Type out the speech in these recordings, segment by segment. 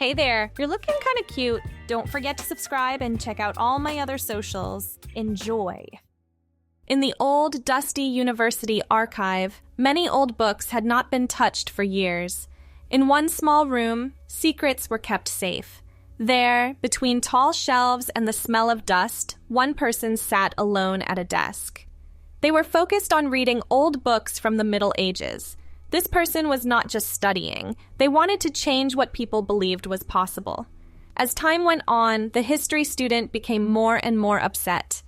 Hey there, you're looking kind of cute. Don't forget to subscribe and check out all my other socials. Enjoy. In the old, dusty university archive, many old books had not been touched for years. In one small room, secrets were kept safe. There, between tall shelves and the smell of dust, one person sat alone at a desk. They were focused on reading old books from the Middle Ages. This person was not just studying. They wanted to change what people believed was possible. As time went on, the history student became more and more upset.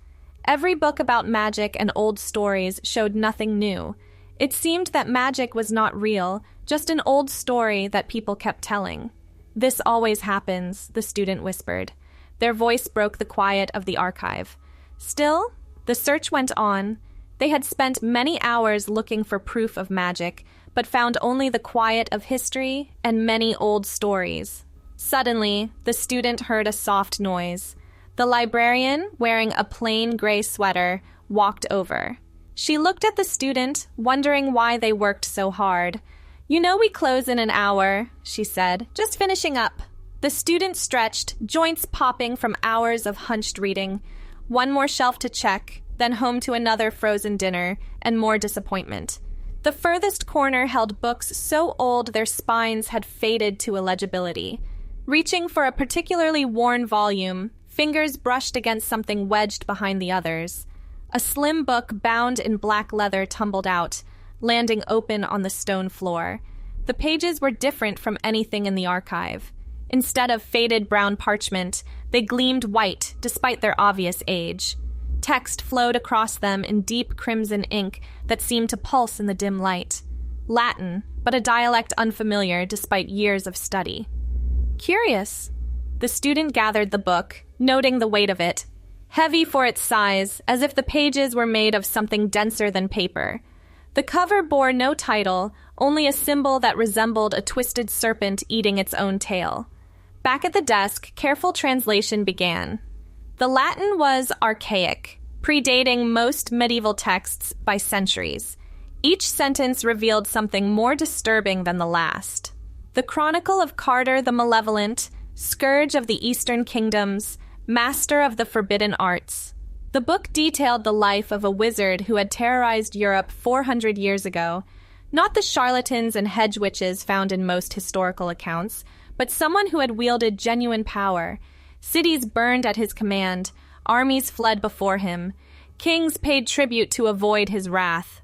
Every book about magic and old stories showed nothing new. It seemed that magic was not real, just an old story that people kept telling. "This always happens," the student whispered. Their voice broke the quiet of the archive. Still, the search went on. They had spent many hours looking for proof of magic, but found only the quiet of history and many old stories. Suddenly, the student heard a soft noise. The librarian, wearing a plain gray sweater, walked over. She looked at the student, wondering why they worked so hard. "You know we close in an hour," she said. "Just finishing up." The student stretched, joints popping from hours of hunched reading. One more shelf to check, then home to another frozen dinner, and more disappointment. The furthest corner held books so old their spines had faded to illegibility. Reaching for a particularly worn volume, fingers brushed against something wedged behind the others. A slim book bound in black leather tumbled out, landing open on the stone floor. The pages were different from anything in the archive. Instead of faded brown parchment, they gleamed white despite their obvious age. Text flowed across them in deep crimson ink that seemed to pulse in the dim light. Latin, but a dialect unfamiliar despite years of study. Curious. The student gathered the book, noting the weight of it. Heavy for its size, as if the pages were made of something denser than paper. The cover bore no title, only a symbol that resembled a twisted serpent eating its own tail. Back at the desk, careful translation began. The Latin was archaic, predating most medieval texts by centuries. Each sentence revealed something more disturbing than the last. The Chronicle of Carter the Malevolent, Scourge of the Eastern Kingdoms, Master of the Forbidden Arts. The book detailed the life of a wizard who had terrorized Europe 400 years ago. Not the charlatans and hedge witches found in most historical accounts, but someone who had wielded genuine power. Cities burned at his command, armies fled before him, kings paid tribute to avoid his wrath.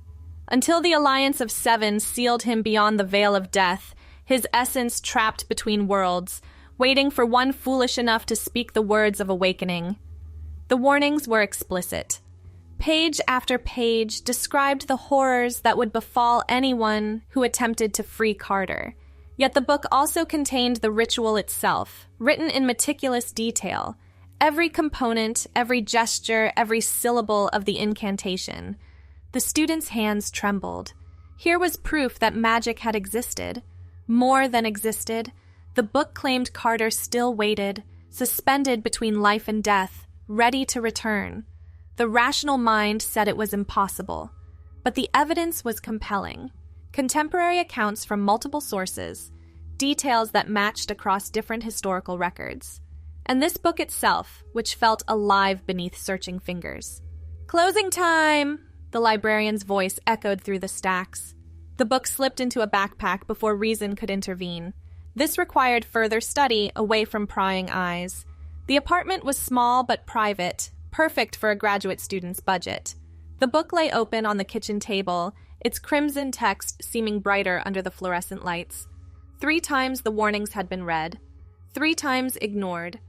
Until the Alliance of Seven sealed him beyond the veil of death, his essence trapped between worlds, waiting for one foolish enough to speak the words of awakening. The warnings were explicit. Page after page described the horrors that would befall anyone who attempted to free Carter. Yet the book also contained the ritual itself, written in meticulous detail. Every component, every gesture, every syllable of the incantation. The student's hands trembled. Here was proof that magic had existed. More than existed. The book claimed Carter still waited, suspended between life and death, ready to return. The rational mind said it was impossible. But the evidence was compelling. Contemporary accounts from multiple sources, details that matched across different historical records. And this book itself, which felt alive beneath searching fingers. "Closing time!" The librarian's voice echoed through the stacks. The book slipped into a backpack before reason could intervene. This required further study away from prying eyes. The apartment was small but private, perfect for a graduate student's budget. The book lay open on the kitchen table, its crimson text seeming brighter under the fluorescent lights. 3 times the warnings had been read. 3 times ignored.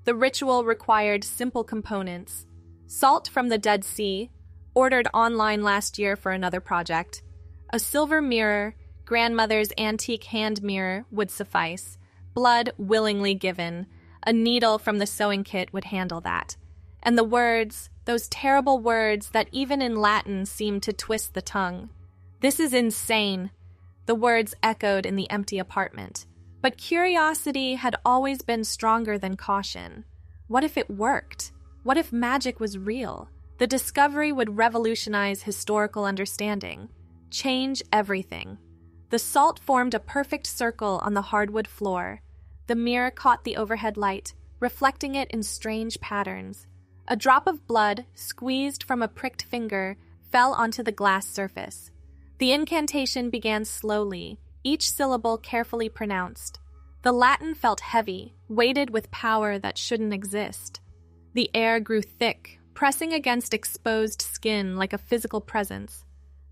The ritual required simple components. Salt from the Dead Sea, ordered online last year for another project. A silver mirror, grandmother's antique hand mirror, would suffice. Blood willingly given. A needle from the sewing kit would handle that. And the words, those terrible words that even in Latin seemed to twist the tongue. "This is insane," the words echoed in the empty apartment. But curiosity had always been stronger than caution. What if it worked? What if magic was real? The discovery would revolutionize historical understanding, change everything. The salt formed a perfect circle on the hardwood floor. The mirror caught the overhead light, reflecting it in strange patterns. A drop of blood, squeezed from a pricked finger, fell onto the glass surface. The incantation began slowly, each syllable carefully pronounced. The Latin felt heavy, weighted with power that shouldn't exist. The air grew thick, pressing against exposed skin like a physical presence.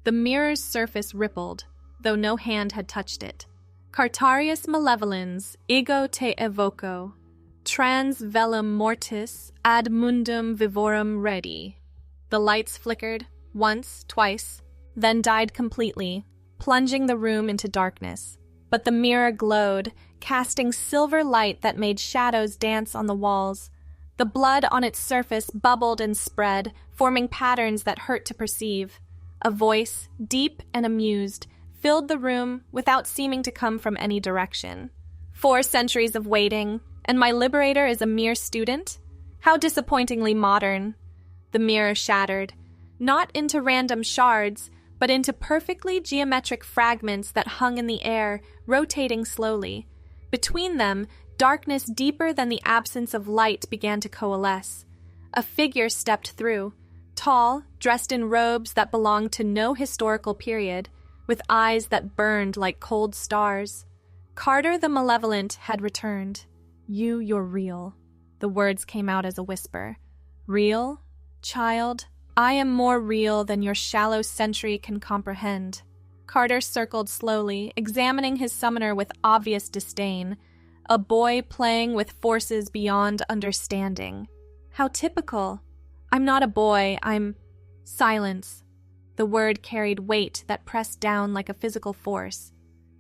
The mirror's surface rippled, though no hand had touched it. Cartarius malevolens, ego te evoco, trans velum mortis ad mundum vivorum redi. The lights flickered, once, twice, then died completely, plunging the room into darkness. But the mirror glowed, casting silver light that made shadows dance on the walls. The blood on its surface bubbled and spread, forming patterns that hurt to perceive. A voice, deep and amused, filled the room without seeming to come from any direction. 4 centuries of waiting, and my liberator is a mere student? How disappointingly modern. The mirror shattered, not into random shards, but into perfectly geometric fragments that hung in the air, rotating slowly. Between them, darkness deeper than the absence of light began to coalesce. A figure stepped through, tall, dressed in robes that belonged to no historical period, with eyes that burned like cold stars. Carter the Malevolent had returned. You're real. The words came out as a whisper. Real? Child, I am more real than your shallow century can comprehend. Carter circled slowly, examining his summoner with obvious disdain. A boy playing with forces beyond understanding. How typical. I'm not a boy, I'm... Silence. The word carried weight that pressed down like a physical force.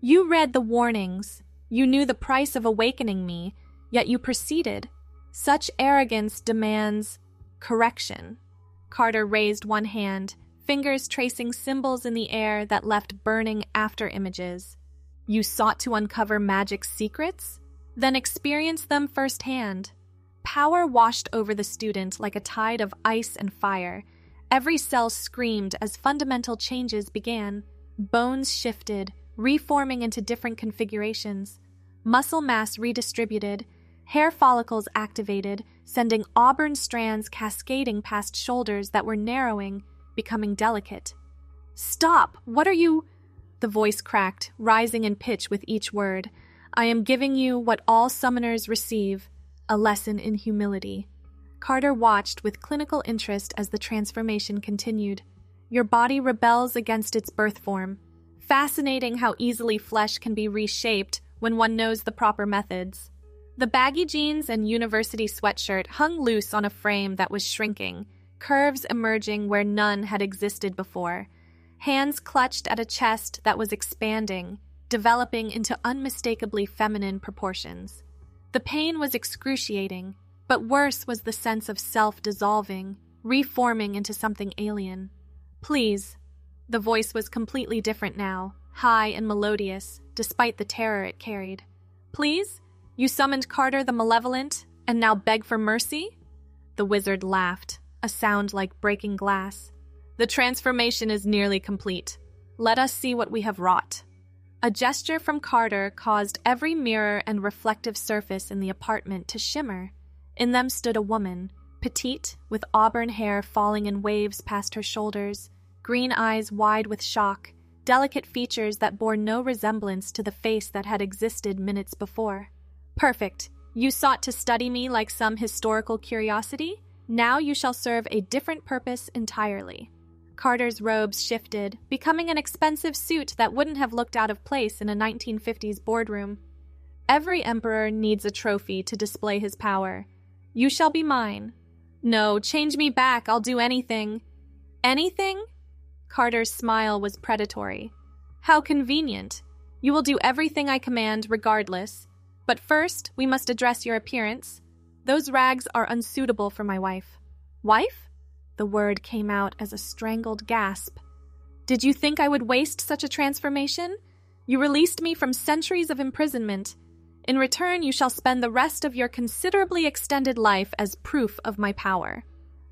You read the warnings. You knew the price of awakening me, yet you proceeded. Such arrogance demands correction. Carter raised one hand, fingers tracing symbols in the air that left burning after images. You sought to uncover magic's secrets? Then experience them firsthand. Power washed over the student like a tide of ice and fire. Every cell screamed as fundamental changes began. Bones shifted, reforming into different configurations. Muscle mass redistributed, hair follicles activated, sending auburn strands cascading past shoulders that were narrowing, becoming delicate. Stop! What are you... The voice cracked, rising in pitch with each word. I am giving you what all summoners receive, a lesson in humility. Carter watched with clinical interest as the transformation continued. Your body rebels against its birth form. Fascinating how easily flesh can be reshaped when one knows the proper methods. The baggy jeans and university sweatshirt hung loose on a frame that was shrinking, curves emerging where none had existed before. Hands clutched at a chest that was expanding, developing into unmistakably feminine proportions. The pain was excruciating, but worse was the sense of self dissolving, reforming into something alien. Please. The voice was completely different now, high and melodious, despite the terror it carried. Please? You summoned Carter the Malevolent, and now beg for mercy? The wizard laughed, a sound like breaking glass. The transformation is nearly complete. Let us see what we have wrought. A gesture from Carter caused every mirror and reflective surface in the apartment to shimmer. In them stood a woman, petite, with auburn hair falling in waves past her shoulders, green eyes wide with shock, delicate features that bore no resemblance to the face that had existed minutes before. Perfect. You sought to study me like some historical curiosity? Now you shall serve a different purpose entirely. Carter's robes shifted, becoming an expensive suit that wouldn't have looked out of place in a 1950s boardroom. Every emperor needs a trophy to display his power. You shall be mine. No, change me back, I'll do anything. Anything? Carter's smile was predatory. How convenient. You will do everything I command regardless. But first, we must address your appearance. Those rags are unsuitable for my wife. Wife? The word came out as a strangled gasp. Did you think I would waste such a transformation? You released me from centuries of imprisonment. In return, you shall spend the rest of your considerably extended life as proof of my power.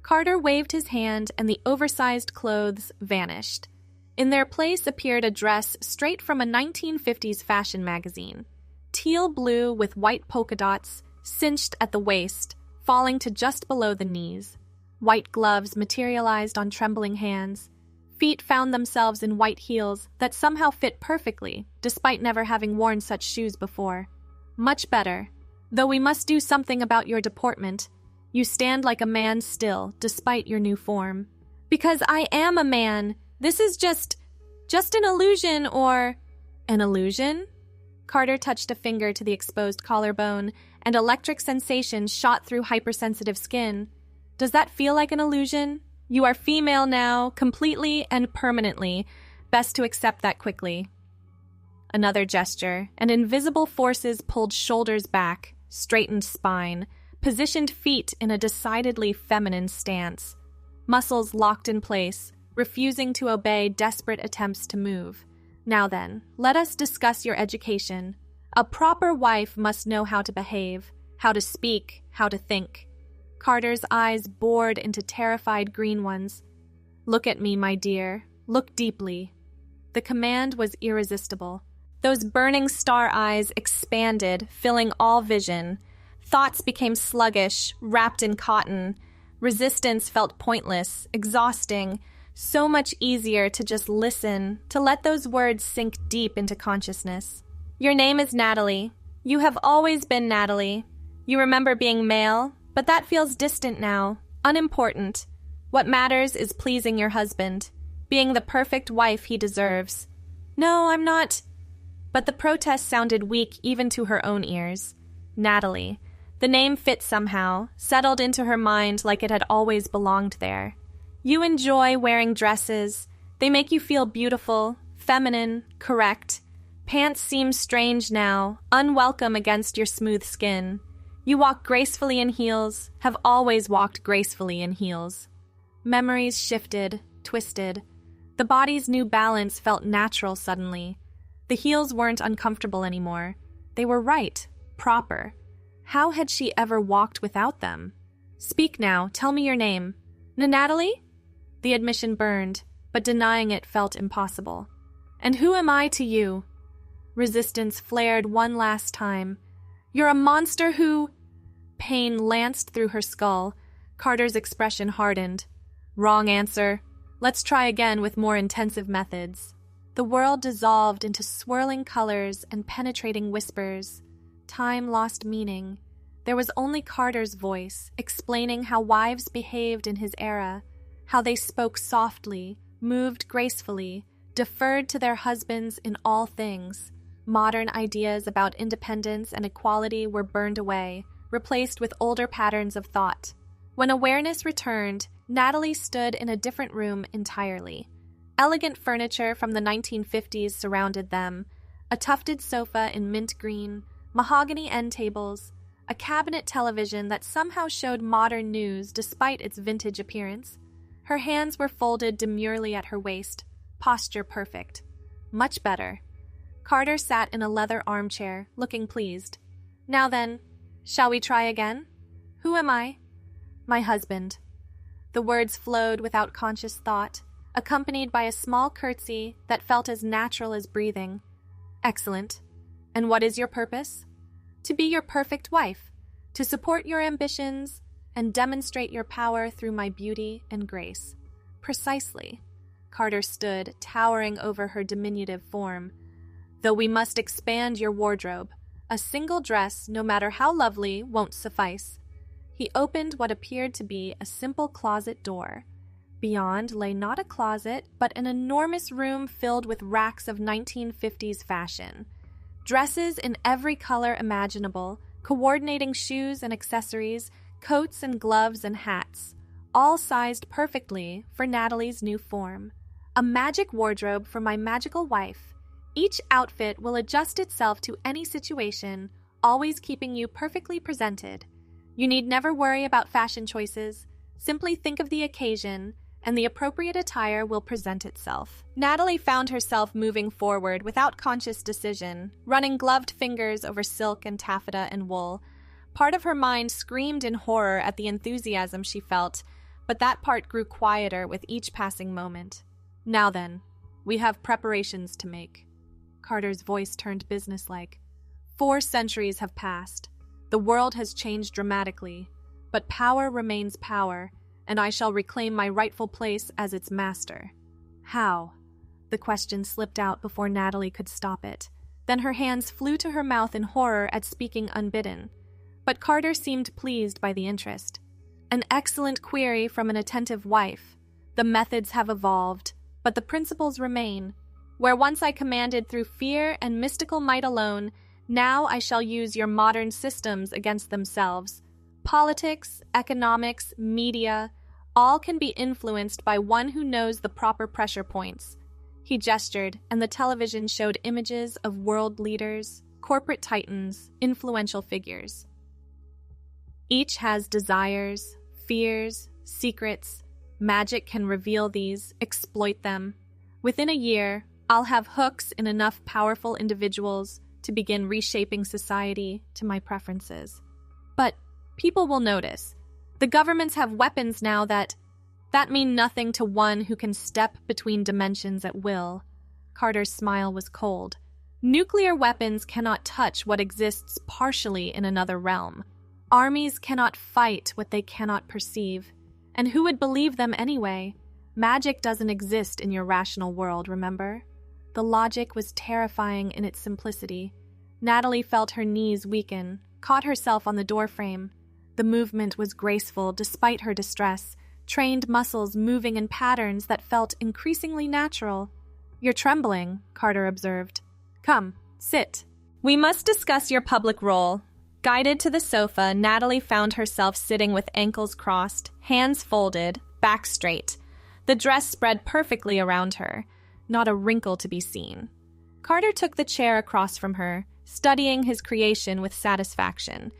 Carter waved his hand, and the oversized clothes vanished. In their place appeared a dress straight from a 1950s fashion magazine. teal blue with white polka dots, cinched at the waist, falling to just below the knees. White gloves materialized on trembling hands. Feet found themselves in white heels that somehow fit perfectly, despite never having worn such shoes before. Much better. Though we must do something about your deportment, you stand like a man still, despite your new form. Because I am a man. This is just an illusion, or... An illusion? Carter touched a finger to the exposed collarbone, and electric sensations shot through hypersensitive skin. Does that feel like an illusion? You are female now, completely and permanently. Best to accept that quickly. Another gesture, and invisible forces pulled shoulders back, straightened spine, positioned feet in a decidedly feminine stance. Muscles locked in place, refusing to obey desperate attempts to move. Now then, let us discuss your education. A proper wife must know how to behave, how to speak, how to think. Carter's eyes bored into terrified green ones. Look at me, my dear. Look deeply. The command was irresistible. Those burning star eyes expanded, filling all vision. Thoughts became sluggish, wrapped in cotton. Resistance felt pointless, exhausting. So much easier to just listen, to let those words sink deep into consciousness. Your name is Natalie. You have always been Natalie. You remember being male, but that feels distant now, unimportant. What matters is pleasing your husband, being the perfect wife he deserves. No, I'm not. But the protest sounded weak even to her own ears. Natalie. The name fit somehow, settled into her mind like it had always belonged there. You enjoy wearing dresses. They make you feel beautiful, feminine, correct. Pants seem strange now, unwelcome against your smooth skin. You walk gracefully in heels, have always walked gracefully in heels. Memories shifted, twisted. The body's new balance felt natural suddenly. The heels weren't uncomfortable anymore. They were right, proper. How had she ever walked without them? Speak now, tell me your name. Natalie? The admission burned, but denying it felt impossible. And who am I to you? Resistance flared one last time. You're a monster who... Pain lanced through her skull. Carter's expression hardened. Wrong answer. Let's try again with more intensive methods. The world dissolved into swirling colors and penetrating whispers. Time lost meaning. There was only Carter's voice, explaining how wives behaved in his era, how they spoke softly, moved gracefully, deferred to their husbands in all things. Modern ideas about independence and equality were burned away, replaced with older patterns of thought. When awareness returned, Natalie stood in a different room entirely. Elegant furniture from the 1950s surrounded them, a tufted sofa in mint green, mahogany end tables, a cabinet television that somehow showed modern news despite its vintage appearance. Her hands were folded demurely at her waist, posture perfect. Much better. Carter sat in a leather armchair, looking pleased. Now then, shall we try again? Who am I? My husband. The words flowed without conscious thought, accompanied by a small curtsy that felt as natural as breathing. Excellent. And what is your purpose? To be your perfect wife, to support your ambitions, and demonstrate your power through my beauty and grace. Precisely. Carter stood, towering over her diminutive form. Though we must expand your wardrobe, a single dress, no matter how lovely, won't suffice. He opened what appeared to be a simple closet door. Beyond lay not a closet, but an enormous room filled with racks of 1950s fashion. Dresses in every color imaginable, coordinating shoes and accessories, coats and gloves and hats, all sized perfectly for Natalie's new form. A magic wardrobe for my magical wife. Each outfit will adjust itself to any situation, always keeping you perfectly presented. You need never worry about fashion choices. Simply think of the occasion, and the appropriate attire will present itself. Natalie found herself moving forward without conscious decision, running gloved fingers over silk and taffeta and wool. Part of her mind screamed in horror at the enthusiasm she felt, but that part grew quieter with each passing moment. Now then, we have preparations to make. Carter's voice turned businesslike. 4 centuries have passed. The world has changed dramatically, but power remains power, and I shall reclaim my rightful place as its master. How? The question slipped out before Natalie could stop it. Then her hands flew to her mouth in horror at speaking unbidden. But Carter seemed pleased by the interest. An excellent query from an attentive wife. The methods have evolved, but the principles remain. Where once I commanded through fear and mystical might alone, now I shall use your modern systems against themselves. Politics, economics, media, all can be influenced by one who knows the proper pressure points. He gestured, and the television showed images of world leaders, corporate titans, influential figures. Each has desires, fears, secrets. Magic can reveal these, exploit them. Within a year, I'll have hooks in enough powerful individuals to begin reshaping society to my preferences. But people will notice. The governments have weapons now that mean nothing to one who can step between dimensions at will. Carter's smile was cold. Nuclear weapons cannot touch what exists partially in another realm. Armies cannot fight what they cannot perceive. And who would believe them anyway? Magic doesn't exist in your rational world, remember? The logic was terrifying in its simplicity. Natalie felt her knees weaken, caught herself on the doorframe. The movement was graceful despite her distress, trained muscles moving in patterns that felt increasingly natural. "You're trembling," Carter observed. "Come, sit. We must discuss your public role." Guided to the sofa, Natalie found herself sitting with ankles crossed, hands folded, back straight. The dress spread perfectly around her, not a wrinkle to be seen. Carter took the chair across from her, studying his creation with satisfaction.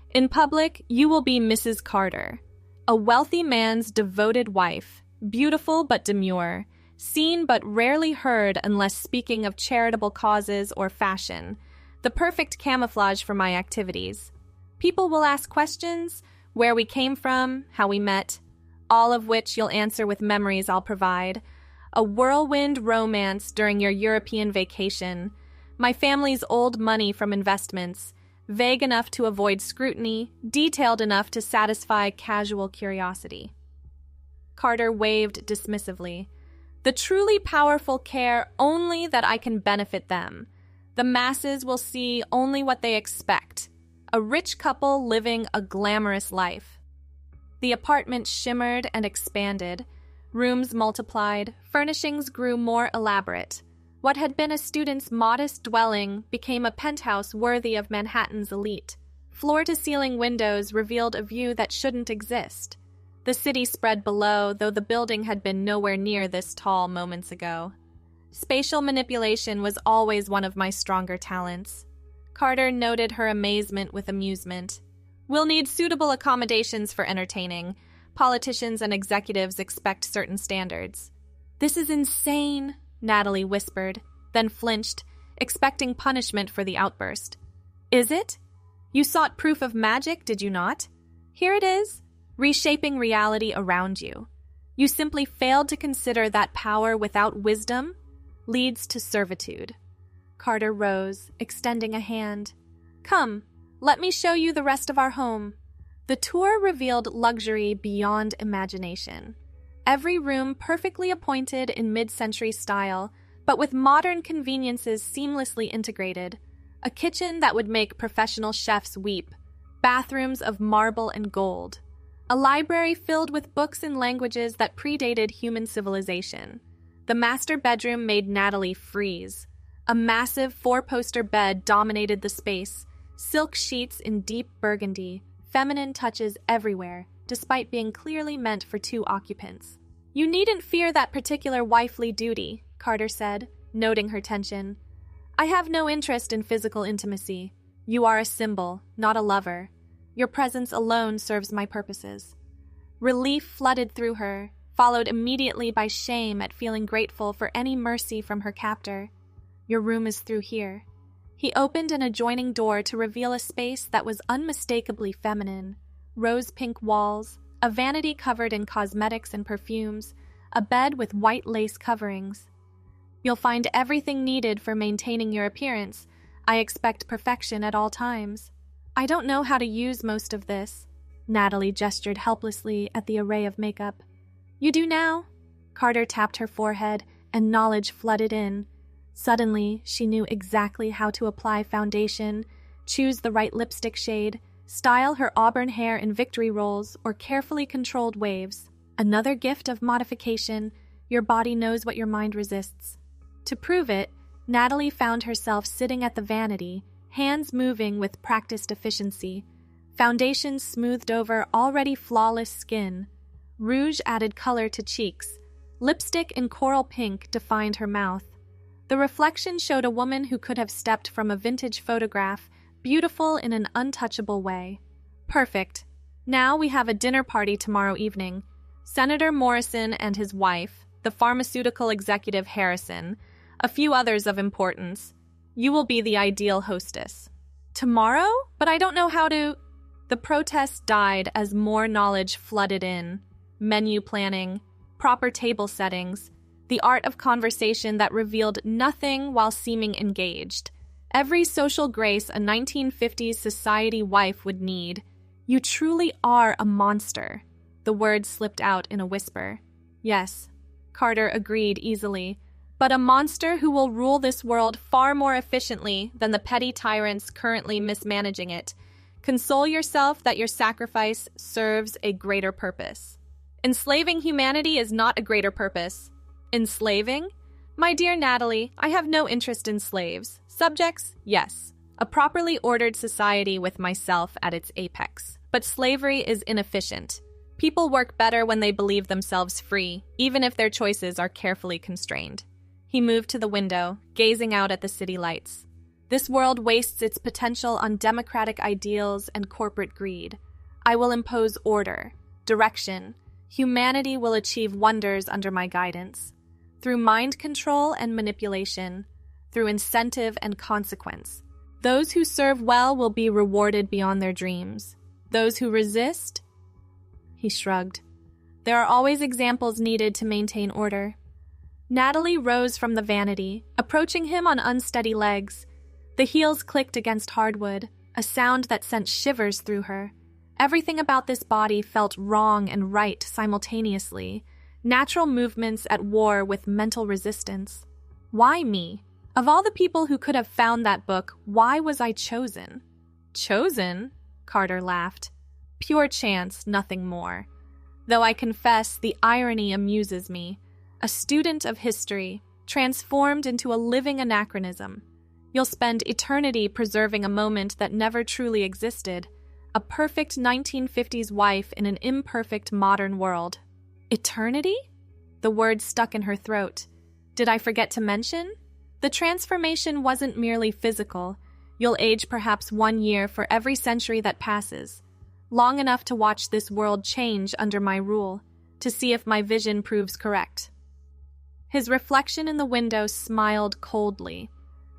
"In public, you will be Mrs. Carter, a wealthy man's devoted wife, beautiful but demure, seen but rarely heard unless speaking of charitable causes or fashion, the perfect camouflage for my activities. People will ask questions, where we came from, how we met, all of which you'll answer with memories I'll provide. A whirlwind romance during your European vacation, my family's old money from investments, vague enough to avoid scrutiny, detailed enough to satisfy casual curiosity." Carter waved dismissively. "The truly powerful care only that I can benefit them. The masses will see only what they expect. A rich couple living a glamorous life." The apartment shimmered and expanded. Rooms multiplied, furnishings grew more elaborate. What had been a student's modest dwelling became a penthouse worthy of Manhattan's elite. Floor-to-ceiling windows revealed a view that shouldn't exist. The city spread below, though the building had been nowhere near this tall moments ago. Spatial manipulation was always one of my stronger talents. Carter noted her amazement with amusement. "We'll need suitable accommodations for entertaining. Politicians and executives expect certain standards." "This is insane," Natalie whispered, then flinched, expecting punishment for the outburst. "Is it? You sought proof of magic, did you not? Here it is, reshaping reality around you. You simply failed to consider that power without wisdom leads to servitude." Carter rose, extending a hand. "Come, let me show you the rest of our home." The tour revealed luxury beyond imagination. Every room perfectly appointed in mid-century style, but with modern conveniences seamlessly integrated. A kitchen that would make professional chefs weep. Bathrooms of marble and gold. A library filled with books in languages that predated human civilization. The master bedroom made Natalie freeze. A massive 4-poster bed dominated the space. Silk sheets in deep burgundy. Feminine touches everywhere, despite being clearly meant for 2 occupants. "You needn't fear that particular wifely duty," Carter said, noting her tension. "I have no interest in physical intimacy. You are a symbol, not a lover. Your presence alone serves my purposes." Relief flooded through her, followed immediately by shame at feeling grateful for any mercy from her captor. "Your room is through here." He opened an adjoining door to reveal a space that was unmistakably feminine. Rose-pink walls, a vanity covered in cosmetics and perfumes, a bed with white lace coverings. "You'll find everything needed for maintaining your appearance. I expect perfection at all times. I don't know how to use most of this. Natalie gestured helplessly at the array of makeup. You do now? Carter tapped her forehead, and knowledge flooded in. Suddenly, she knew exactly how to apply foundation, choose the right lipstick shade, style her auburn hair in victory rolls or carefully controlled waves. Another gift of modification, your body knows what your mind resists. To prove it, Natalie found herself sitting at the vanity, hands moving with practiced efficiency. Foundation smoothed over already flawless skin. Rouge added color to cheeks. Lipstick in coral pink defined her mouth. The reflection showed a woman who could have stepped from a vintage photograph, beautiful in an untouchable way. Perfect. Now we have a dinner party tomorrow evening. Senator Morrison and his wife, the pharmaceutical executive Harrison, a few others of importance. You will be the ideal hostess. Tomorrow? But I don't know how to... The protest died as more knowledge flooded in. Menu planning, proper table settings, the art of conversation that revealed nothing while seeming engaged. Every social grace a 1950s society wife would need. You truly are a monster. The words slipped out in a whisper. Yes, Carter agreed easily, but a monster who will rule this world far more efficiently than the petty tyrants currently mismanaging it. Console yourself that your sacrifice serves a greater purpose. Enslaving humanity is not a greater purpose. Enslaving? My dear Natalie, I have no interest in slaves. Subjects? Yes. A properly ordered society with myself at its apex. But slavery is inefficient. People work better when they believe themselves free, even if their choices are carefully constrained. He moved to the window, gazing out at the city lights. This world wastes its potential on democratic ideals and corporate greed. I will impose order, direction. Humanity will achieve wonders under my guidance. Through mind control and manipulation, through incentive and consequence. Those who serve well will be rewarded beyond their dreams. Those who resist... He shrugged. There are always examples needed to maintain order. Natalie rose from the vanity, approaching him on unsteady legs. The heels clicked against hardwood, a sound that sent shivers through her. Everything about this body felt wrong and right simultaneously, natural movements at war with mental resistance. Why me? Of all the people who could have found that book, why was I chosen? Chosen? Carter laughed. Pure chance, nothing more. Though I confess the irony amuses me. A student of history, transformed into a living anachronism. You'll spend eternity preserving a moment that never truly existed. A perfect 1950s wife in an imperfect modern world. Eternity? The word stuck in her throat. Did I forget to mention? The transformation wasn't merely physical. You'll age perhaps 1 year for every century that passes. Long enough to watch this world change under my rule, to see if my vision proves correct. His reflection in the window smiled coldly.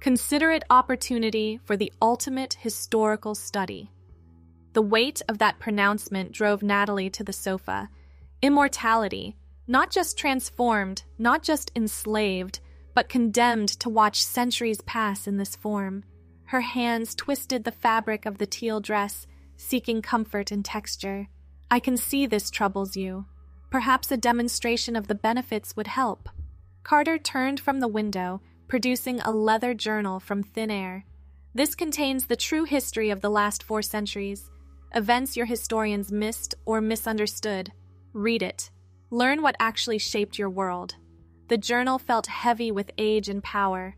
Considerate opportunity for the ultimate historical study. The weight of that pronouncement drove Natalie to the sofa. Immortality, not just transformed, not just enslaved, but condemned to watch centuries pass in this form. Her hands twisted the fabric of the teal dress, seeking comfort and texture. I can see this troubles you. Perhaps a demonstration of the benefits would help. Carter turned from the window, producing a leather journal from thin air. This contains the true history of the last 4 centuries, events your historians missed or misunderstood. Read it. Learn what actually shaped your world. The journal felt heavy with age and power.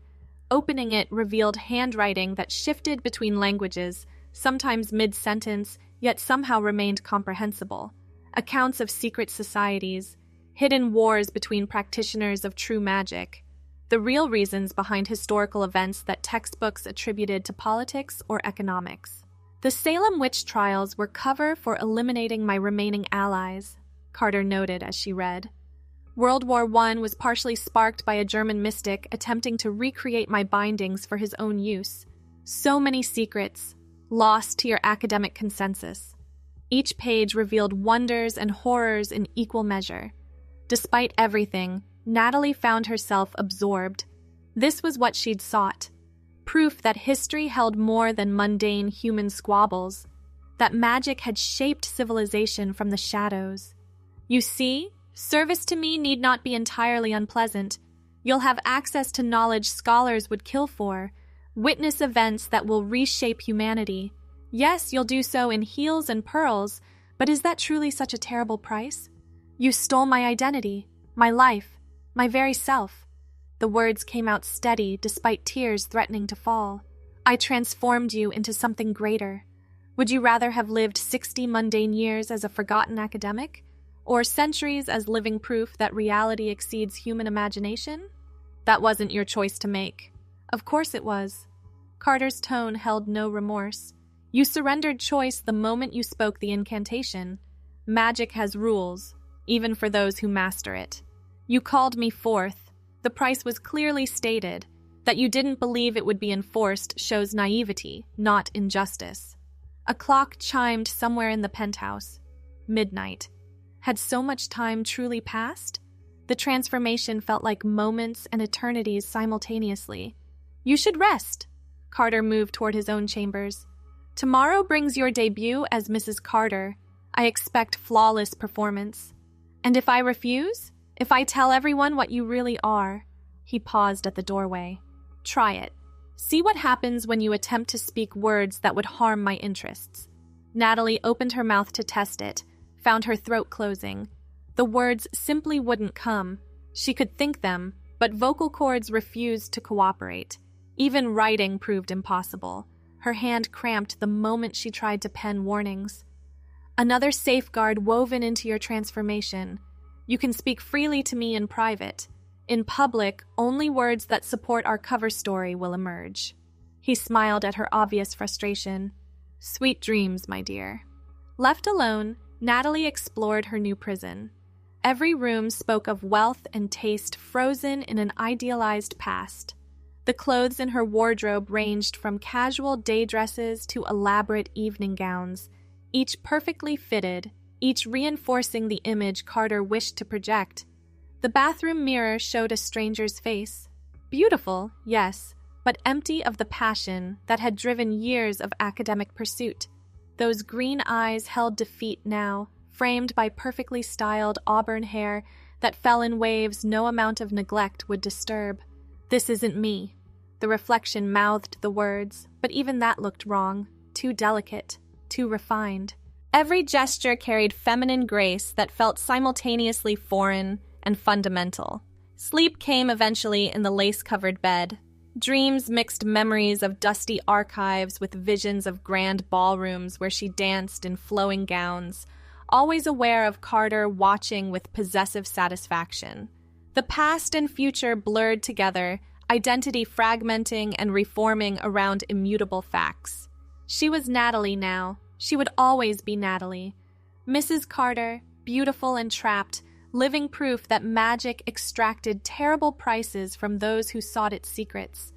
Opening it revealed handwriting that shifted between languages, sometimes mid-sentence, yet somehow remained comprehensible. Accounts of secret societies, hidden wars between practitioners of true magic, the real reasons behind historical events that textbooks attributed to politics or economics. The Salem witch trials were cover for eliminating my remaining allies, Carter noted as she read. World War I was partially sparked by a German mystic attempting to recreate my bindings for his own use. So many secrets, lost to your academic consensus. Each page revealed wonders and horrors in equal measure. Despite everything, Natalie found herself absorbed. This was what she'd sought. proof that history held more than mundane human squabbles, that magic had shaped civilization from the shadows. You see, service to me need not be entirely unpleasant. You'll have access to knowledge scholars would kill for, witness events that will reshape humanity. Yes, you'll do so in heels and pearls, but is that truly such a terrible price? You stole my identity, my life, my very self. The words came out steady despite tears threatening to fall. I transformed you into something greater. Would you rather have lived 60 mundane years as a forgotten academic, or centuries as living proof that reality exceeds human imagination? That wasn't your choice to make. Of course it was. Carter's tone held no remorse. You surrendered choice the moment you spoke the incantation. Magic has rules, even for those who master it. You called me forth. The price was clearly stated. That you didn't believe it would be enforced shows naivety, not injustice. A clock chimed somewhere in the penthouse. Midnight. Had so much time truly passed? The transformation felt like moments and eternities simultaneously. You should rest. Carter moved toward his own chambers. Tomorrow brings your debut as Mrs. Carter. I expect flawless performance. And if I refuse? If I tell everyone what you really are? He paused at the doorway. Try it. See what happens when you attempt to speak words that would harm my interests. Natalie opened her mouth to test it, found her throat closing. The words simply wouldn't come. She could think them, but vocal cords refused to cooperate. Even writing proved impossible. Her hand cramped the moment she tried to pen warnings. Another safeguard woven into your transformation. You can speak freely to me in private. In public, only words that support our cover story will emerge. He smiled at her obvious frustration. Sweet dreams, my dear. Left alone, Natalie explored her new prison. Every room spoke of wealth and taste frozen in an idealized past. The clothes in her wardrobe ranged from casual day dresses to elaborate evening gowns, each perfectly fitted, each reinforcing the image Carter wished to project. The bathroom mirror showed a stranger's face. Beautiful, yes, but empty of the passion that had driven years of academic pursuit. Those green eyes held defeat now, framed by perfectly styled auburn hair that fell in waves no amount of neglect would disturb. This isn't me. The reflection mouthed the words, but even that looked wrong, too delicate, too refined. Every gesture carried feminine grace that felt simultaneously foreign and fundamental. Sleep came eventually in the lace-covered bed. Dreams mixed memories of dusty archives with visions of grand ballrooms where she danced in flowing gowns, always aware of Carter watching with possessive satisfaction. The past and future blurred together, identity fragmenting and reforming around immutable facts. She was Natalie now. She would always be Natalie. Mrs. Carter, beautiful and trapped, living proof that magic extracted terrible prices from those who sought its secrets.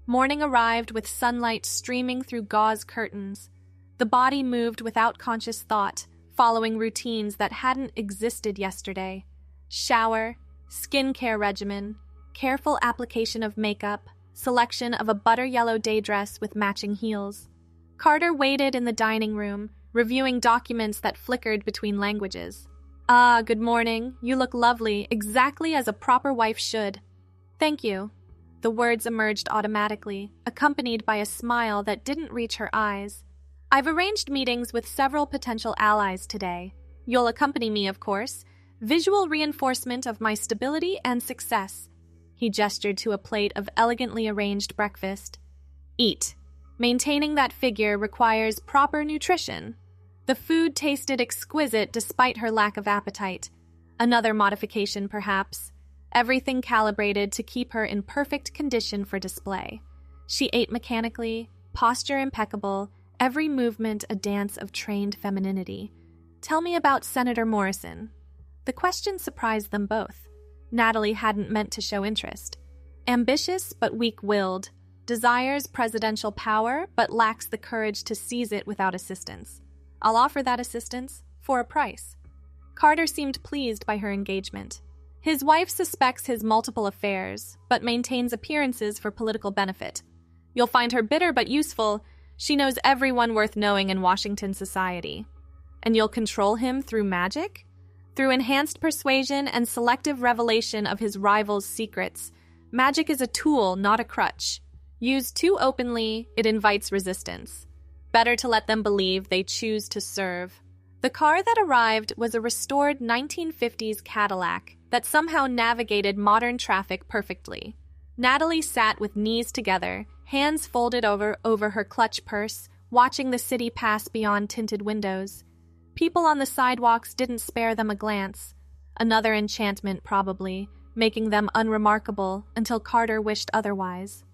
Morning arrived with sunlight streaming through gauze curtains. The body moved without conscious thought, following routines that hadn't existed yesterday. Shower, skincare regimen, careful application of makeup, selection of a butter yellow day dress with matching heels. Carter waited in the dining room, reviewing documents that flickered between languages. Ah, good morning. You look lovely, exactly as a proper wife should. Thank you. The words emerged automatically, accompanied by a smile that didn't reach her eyes. I've arranged meetings with several potential allies today. You'll accompany me, of course. Visual reinforcement of my stability and success. He gestured to a plate of elegantly arranged breakfast. Eat. Maintaining that figure requires proper nutrition. The food tasted exquisite despite her lack of appetite. Another modification, perhaps. Everything calibrated to keep her in perfect condition for display. She ate mechanically, posture impeccable, every movement a dance of trained femininity. Tell me about Senator Morrison. The question surprised them both. Natalie hadn't meant to show interest. Ambitious but weak-willed, desires presidential power but lacks the courage to seize it without assistance. I'll offer that assistance for a price. Carter seemed pleased by her engagement. His wife suspects his multiple affairs, but maintains appearances for political benefit. You'll find her bitter but useful. She knows everyone worth knowing in Washington society. And you'll control him through magic? Through enhanced persuasion and selective revelation of his rival's secrets. Magic is a tool, not a crutch. Used too openly, it invites resistance. Better to let them believe they choose to serve. The car that arrived was a restored 1950s Cadillac that somehow navigated modern traffic perfectly. Natalie sat with knees together, hands folded over her clutch purse, watching the city pass beyond tinted windows. People on the sidewalks didn't spare them a glance. Another enchantment, probably, making them unremarkable until Carter wished otherwise.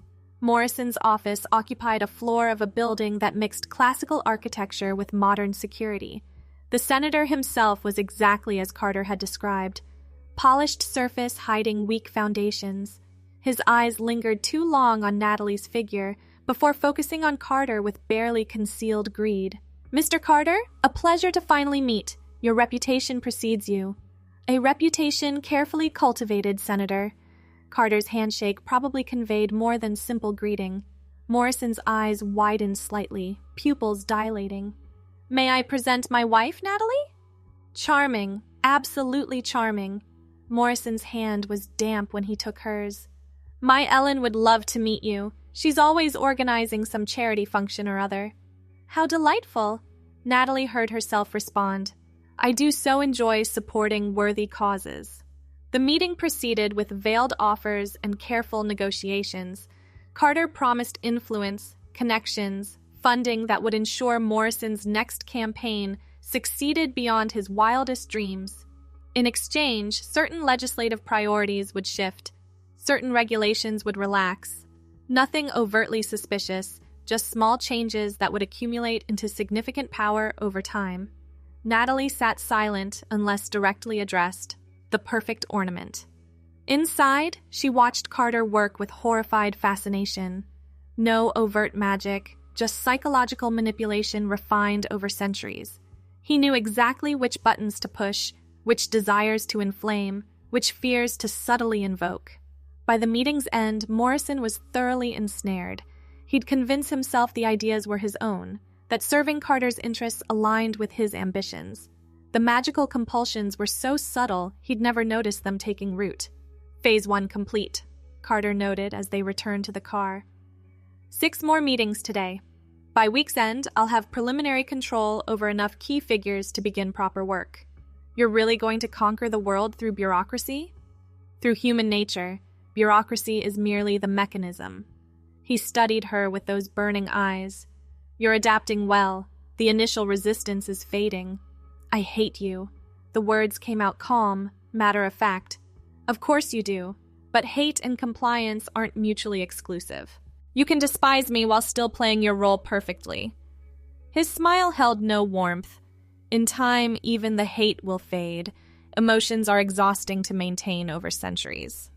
Morrison's office occupied a floor of a building that mixed classical architecture with modern security. The senator himself was exactly as Carter had described. Polished surface hiding weak foundations. His eyes lingered too long on Natalie's figure before focusing on Carter with barely concealed greed. "Mr. Carter, a pleasure to finally meet. Your reputation precedes you." "A reputation carefully cultivated, Senator." Carter's handshake probably conveyed more than simple greeting. Morrison's eyes widened slightly, pupils dilating. "May I present my wife, Natalie?" "Charming, absolutely charming." Morrison's hand was damp when he took hers. "My Ellen would love to meet you. She's always organizing some charity function or other." "How delightful," Natalie heard herself respond. "I do so enjoy supporting worthy causes." The meeting proceeded with veiled offers and careful negotiations. Carter promised influence, connections, funding that would ensure Morrison's next campaign succeeded beyond his wildest dreams. In exchange, certain legislative priorities would shift. Certain regulations would relax. Nothing overtly suspicious, just small changes that would accumulate into significant power over time. Natalie sat silent unless directly addressed, the perfect ornament. Inside, she watched Carter work with horrified fascination. No overt magic, just psychological manipulation refined over centuries. He knew exactly which buttons to push, which desires to inflame, which fears to subtly invoke. By the meeting's end, Morrison was thoroughly ensnared. He'd convinced himself the ideas were his own, that serving Carter's interests aligned with his ambitions. The magical compulsions were so subtle, he'd never noticed them taking root. Phase 1 complete, Carter noted as they returned to the car. 6 more meetings today. By week's end, I'll have preliminary control over enough key figures to begin proper work. You're really going to conquer the world through bureaucracy? Through human nature, bureaucracy is merely the mechanism. He studied her with those burning eyes. You're adapting well. The initial resistance is fading. I hate you. The words came out calm, matter of fact. Of course you do, but hate and compliance aren't mutually exclusive. You can despise me while still playing your role perfectly. His smile held no warmth. In time, even the hate will fade. Emotions are exhausting to maintain over centuries.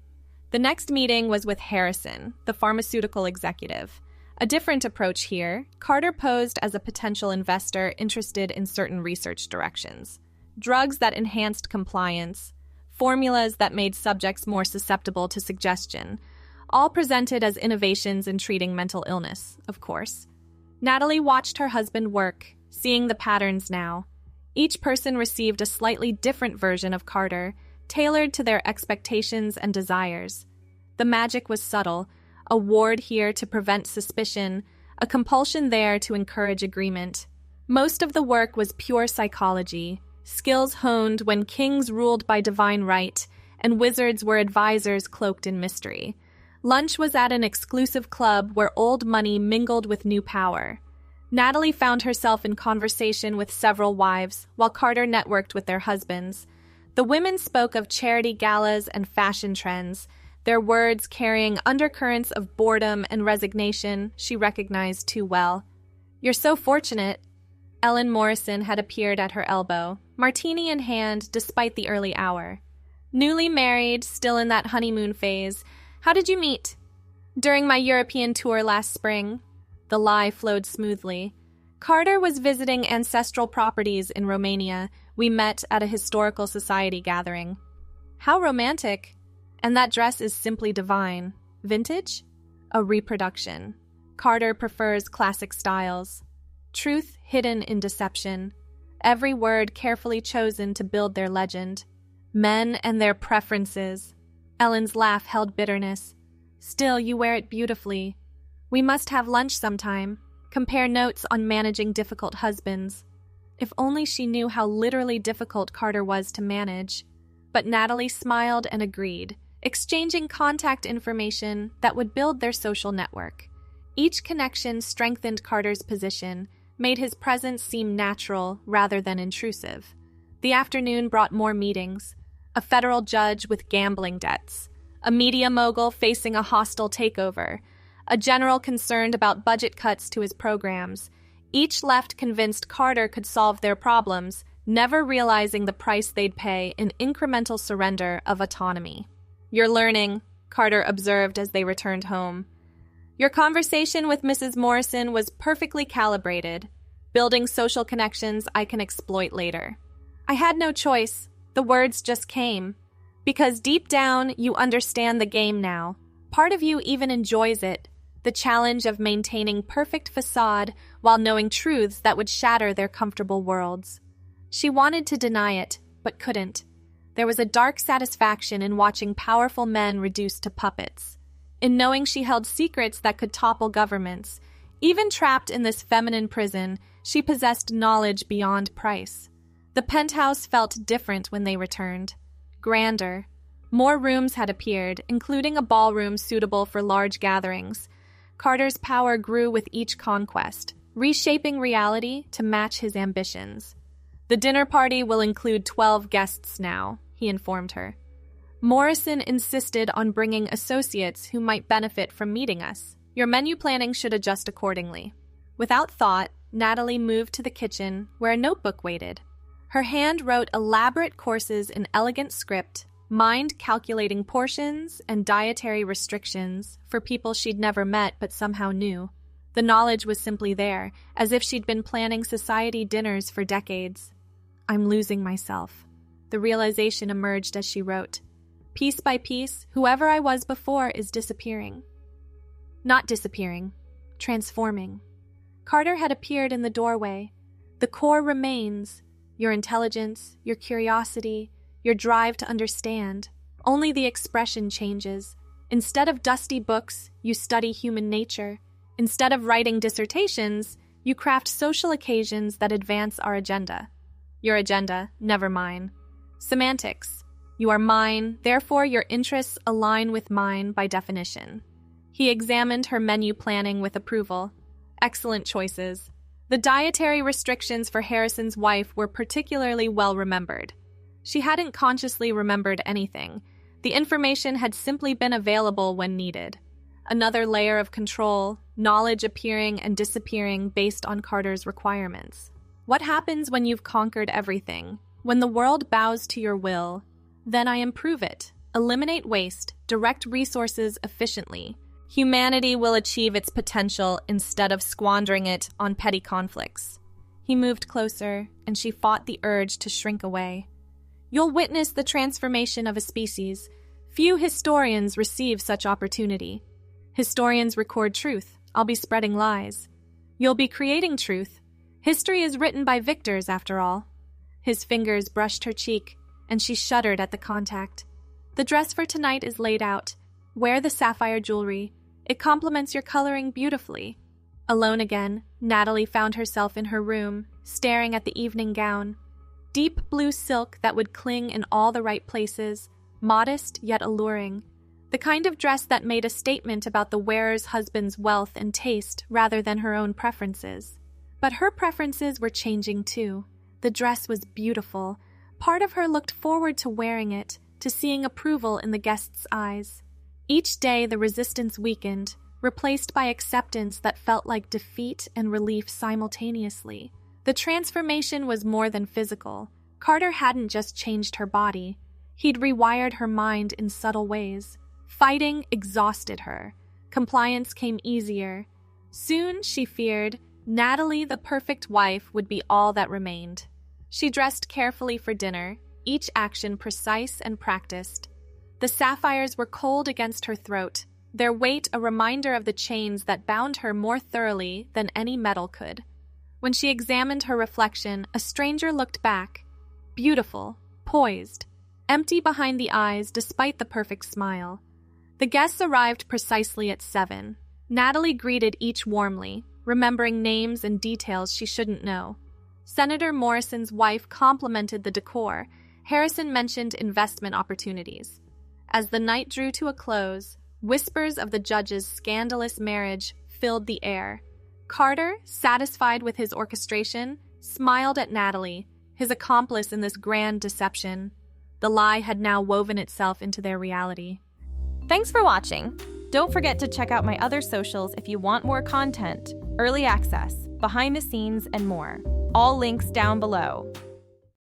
The next meeting was with Harrison, the pharmaceutical executive. A different approach here, Carter posed as a potential investor interested in certain research directions. Drugs that enhanced compliance, formulas that made subjects more susceptible to suggestion, all presented as innovations in treating mental illness, of course. Natalie watched her husband work, seeing the patterns now. Each person received a slightly different version of Carter, tailored to their expectations and desires. The magic was subtle, a ward here to prevent suspicion, a compulsion there to encourage agreement. Most of the work was pure psychology, skills honed when kings ruled by divine right and wizards were advisors cloaked in mystery. Lunch was at an exclusive club where old money mingled with new power. Natalie found herself in conversation with several wives, while Carter networked with their husbands. The women spoke of charity galas and fashion trends, their words carrying undercurrents of boredom and resignation she recognized too well. "You're so fortunate." Ellen Morrison had appeared at her elbow, martini in hand despite the early hour. "Newly married, still in that honeymoon phase. How did you meet?" "During my European tour last spring." The lie flowed smoothly. "Carter was visiting ancestral properties in Romania. We met at a historical society gathering." "How romantic. And that dress is simply divine. Vintage?" "A reproduction." Carter prefers classic styles. Truth hidden in deception. Every word carefully chosen to build their legend. Men and their preferences. Ellen's laugh held bitterness. Still, you wear it beautifully. We must have lunch sometime. Compare notes on managing difficult husbands. If only she knew how literally difficult Carter was to manage. But Natalie smiled and agreed, exchanging contact information that would build their social network. Each connection strengthened Carter's position, made his presence seem natural rather than intrusive. The afternoon brought more meetings. A federal judge with gambling debts, a media mogul facing a hostile takeover, a general concerned about budget cuts to his programs. Each left convinced Carter could solve their problems, never realizing the price they'd pay in incremental surrender of autonomy. "You're learning," Carter observed as they returned home. "Your conversation with Mrs. Morrison was perfectly calibrated, building social connections I can exploit later." "I had no choice. The words just came. Because deep down, you understand the game now. Part of you even enjoys it. The challenge of maintaining perfect facade while knowing truths that would shatter their comfortable worlds." She wanted to deny it, but couldn't. There was a dark satisfaction in watching powerful men reduced to puppets, in knowing she held secrets that could topple governments. Even trapped in this feminine prison, she possessed knowledge beyond price. The penthouse felt different when they returned. Grander. More rooms had appeared, including a ballroom suitable for large gatherings. Carter's power grew with each conquest, reshaping reality to match his ambitions. "The dinner party will include 12 guests now," he informed her. "Morrison insisted on bringing associates who might benefit from meeting us. Your menu planning should adjust accordingly." Without thought, Natalie moved to the kitchen, where a notebook waited. Her hand wrote elaborate courses in elegant script, mind calculating portions and dietary restrictions for people she'd never met but somehow knew. The knowledge was simply there, as if she'd been planning society dinners for decades. "I'm losing myself." The realization emerged as she wrote. "Piece by piece, whoever I was before is disappearing." Not disappearing, transforming. Carter had appeared in the doorway. The core remains. Your intelligence, your curiosity, your drive to understand. Only the expression changes. Instead of dusty books, you study human nature. Instead of writing dissertations, you craft social occasions that advance our agenda. Your agenda, never mine. Semantics. You are mine, therefore your interests align with mine by definition. He examined her menu planning with approval. Excellent choices. The dietary restrictions for Harrison's wife were particularly well remembered. She hadn't consciously remembered anything. The information had simply been available when needed. Another layer of control, knowledge appearing and disappearing based on Carter's requirements. What happens when you've conquered everything? When the world bows to your will? Then I improve it. Eliminate waste, direct resources efficiently. Humanity will achieve its potential instead of squandering it on petty conflicts. He moved closer, and she fought the urge to shrink away. You'll witness the transformation of a species. Few historians receive such opportunity. Historians record truth. I'll be spreading lies. You'll be creating truth. History is written by victors, after all. His fingers brushed her cheek, and she shuddered at the contact. The dress for tonight is laid out. Wear the sapphire jewelry. It complements your coloring beautifully. Alone again, Natalie found herself in her room, staring at the evening gown. Deep blue silk that would cling in all the right places, modest yet alluring. The kind of dress that made a statement about the wearer's husband's wealth and taste rather than her own preferences. But her preferences were changing too. The dress was beautiful. Part of her looked forward to wearing it, to seeing approval in the guests' eyes. Each day the resistance weakened, replaced by acceptance that felt like defeat and relief simultaneously. The transformation was more than physical. Carter hadn't just changed her body. He'd rewired her mind in subtle ways. Fighting exhausted her. Compliance came easier. Soon, she feared, Natalie, the perfect wife, would be all that remained. She dressed carefully for dinner, each action precise and practiced. The sapphires were cold against her throat, their weight a reminder of the chains that bound her more thoroughly than any metal could. When she examined her reflection, a stranger looked back, beautiful, poised, empty behind the eyes despite the perfect smile. The guests arrived precisely at 7. Natalie greeted each warmly, remembering names and details she shouldn't know. Senator Morrison's wife complimented the decor. Harrison mentioned investment opportunities. As the night drew to a close, whispers of the judge's scandalous marriage filled the air. Carter, satisfied with his orchestration, smiled at Natalie, his accomplice in this grand deception. The lie had now woven itself into their reality. Thanks for watching. Don't forget to check out my other socials if you want more content, early access, behind the scenes, and more. All links down below.